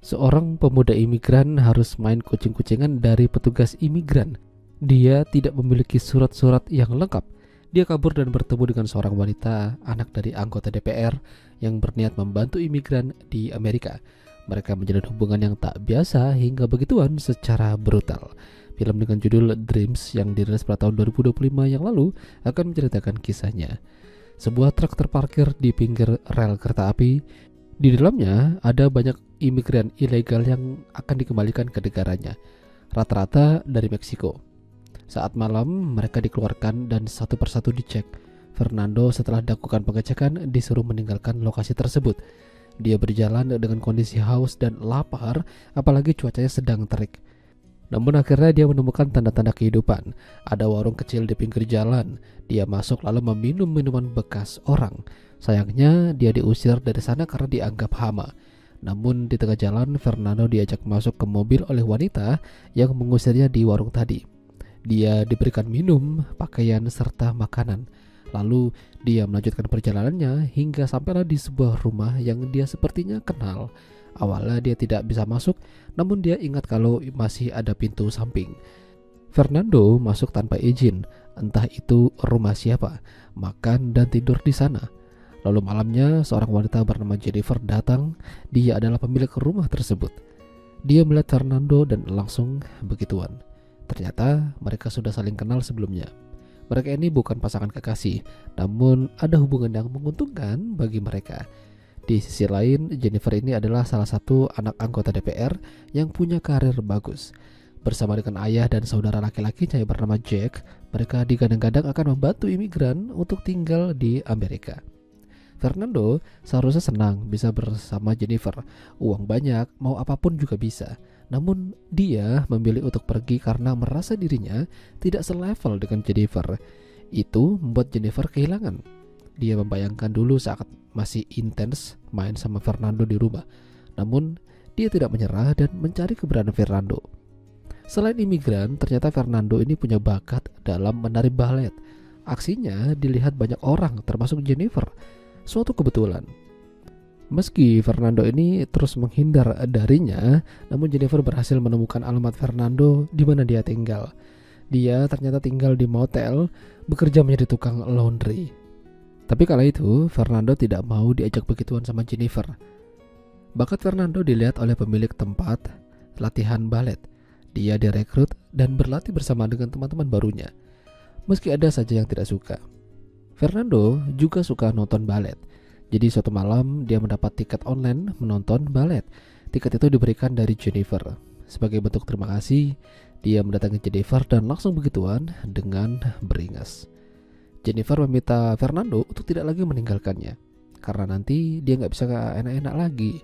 Seorang pemuda imigran harus main kucing-kucingan dari petugas imigran. Dia tidak memiliki surat-surat yang lengkap. Dia kabur dan bertemu dengan seorang wanita, anak dari anggota DPR, yang berniat membantu imigran di Amerika. Mereka menjalin hubungan yang tak biasa hingga begituan secara brutal. Film dengan judul Dreams yang dirilis pada tahun 2025 yang lalu akan menceritakan kisahnya. Sebuah truk terparkir di pinggir rel kereta api. Di dalamnya ada banyak imigran ilegal yang akan dikembalikan ke negaranya, rata-rata dari Meksiko. Saat malam mereka dikeluarkan dan satu persatu dicek. Fernando setelah dilakukan pengecekan disuruh meninggalkan lokasi tersebut. Dia berjalan dengan kondisi haus dan lapar, apalagi cuacanya sedang terik. Namun akhirnya dia menemukan tanda-tanda kehidupan. Ada warung kecil di pinggir jalan. Dia masuk lalu meminum minuman bekas orang. Sayangnya dia diusir dari sana karena dianggap hama. Namun di tengah jalan Fernando diajak masuk ke mobil oleh wanita yang mengusirnya di warung tadi. Dia diberikan minum, pakaian, serta makanan. Lalu dia melanjutkan perjalanannya hingga sampailah di sebuah rumah yang dia sepertinya kenal. Awalnya dia tidak bisa masuk, namun dia ingat kalau masih ada pintu samping. Fernando masuk tanpa izin, entah itu rumah siapa, makan dan tidur di sana. Lalu malamnya seorang wanita bernama Jennifer datang. Dia adalah pemilik rumah tersebut. Dia melihat Fernando dan langsung begituan. Ternyata mereka sudah saling kenal sebelumnya. Mereka ini bukan pasangan kekasih, namun ada hubungan yang menguntungkan bagi mereka. Di sisi lain, Jennifer ini adalah salah satu anak anggota DPR yang punya karir bagus. Bersama dengan ayah dan saudara laki-lakinya yang bernama Jack, mereka digadang-gadang akan membantu imigran untuk tinggal di Amerika. Fernando seharusnya senang bisa bersama Jennifer. Uang banyak, mau apapun juga bisa. Namun dia memilih untuk pergi karena merasa dirinya tidak selevel dengan Jennifer. Itu membuat Jennifer kehilangan. Dia membayangkan dulu saat masih intens main sama Fernando di rumah. Namun dia tidak menyerah dan mencari keberadaan Fernando. Selain imigran, ternyata Fernando ini punya bakat dalam menari balet. Aksinya dilihat banyak orang termasuk Jennifer. Suatu kebetulan. Meski Fernando ini terus menghindar darinya, namun Jennifer berhasil menemukan alamat Fernando di mana dia tinggal. Dia ternyata tinggal di motel, bekerja menjadi tukang laundry. Tapi kala itu, Fernando tidak mau diajak begituan sama Jennifer. Bakat Fernando dilihat oleh pemilik tempat latihan balet. Dia direkrut dan berlatih bersama dengan teman-teman barunya. Meski ada saja yang tidak suka. Fernando juga suka nonton balet. Jadi suatu malam dia mendapat tiket online menonton balet. Tiket itu diberikan dari Jennifer. Sebagai bentuk terima kasih, dia mendatangi Jennifer dan langsung begituan dengan beringas. Jennifer meminta Fernando untuk tidak lagi meninggalkannya, karena nanti dia nggak bisa enak-enak lagi.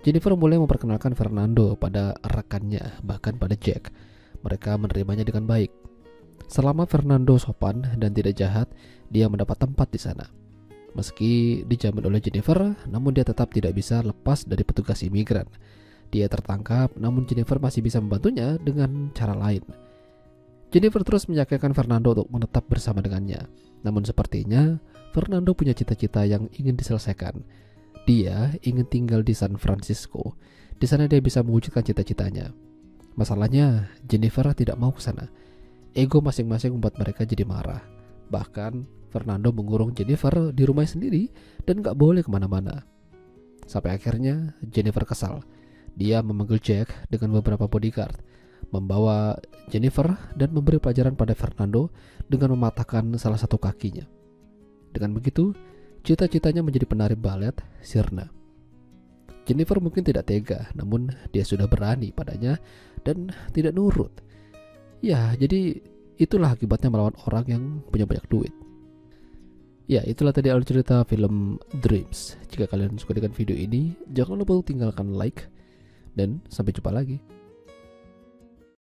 Jennifer mulai memperkenalkan Fernando pada rekannya, bahkan pada Jack. Mereka menerimanya dengan baik. Selama Fernando sopan dan tidak jahat, dia mendapat tempat di sana. Meski dijamin oleh Jennifer, namun dia tetap tidak bisa lepas dari petugas imigran. Dia tertangkap, namun Jennifer masih bisa membantunya dengan cara lain. Jennifer terus meyakinkan Fernando untuk menetap bersama dengannya. Namun sepertinya Fernando punya cita-cita yang ingin diselesaikan. Dia ingin tinggal di San Francisco. Di sana dia bisa mewujudkan cita-citanya. Masalahnya Jennifer tidak mau ke sana. Ego masing-masing membuat mereka jadi marah. Bahkan Fernando mengurung Jennifer di rumahnya sendiri dan gak boleh kemana-mana. Sampai akhirnya Jennifer kesal. Dia memanggil Jack dengan beberapa bodyguard, membawa Jennifer dan memberi pelajaran pada Fernando dengan mematahkan salah satu kakinya. Dengan begitu, cita-citanya menjadi penari balet sirna. Jennifer mungkin tidak tega, namun dia sudah berani padanya dan tidak nurut. Ya, jadi itulah akibatnya melawan orang yang punya banyak duit. Ya, itulah tadi alur cerita film Dreams. Jika kalian suka dengan video ini, jangan lupa untuk tinggalkan like dan sampai jumpa lagi.